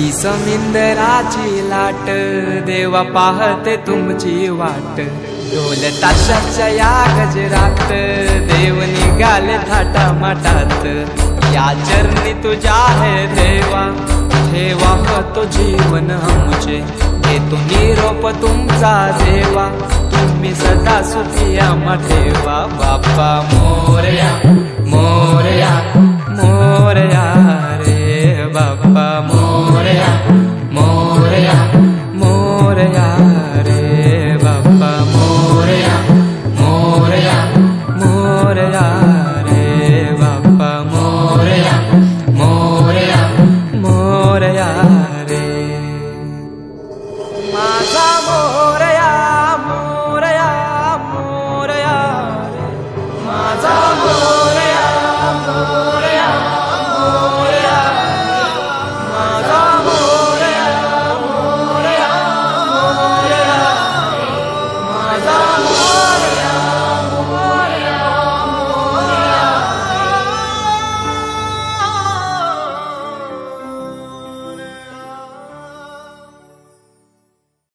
ही समिंदराची लाट देवा पाहते तुमची वाट। ढोल ताशाच्या या गजरात देव निघाले थाटामाटात। या चरणी तुझ्या है देवा ठेवा तो जीवन आमचे। घेतो निरोप तुमचा देवा तुम्ही सदा सुखी आम्हा ठेवा। बाप्पा मोरया।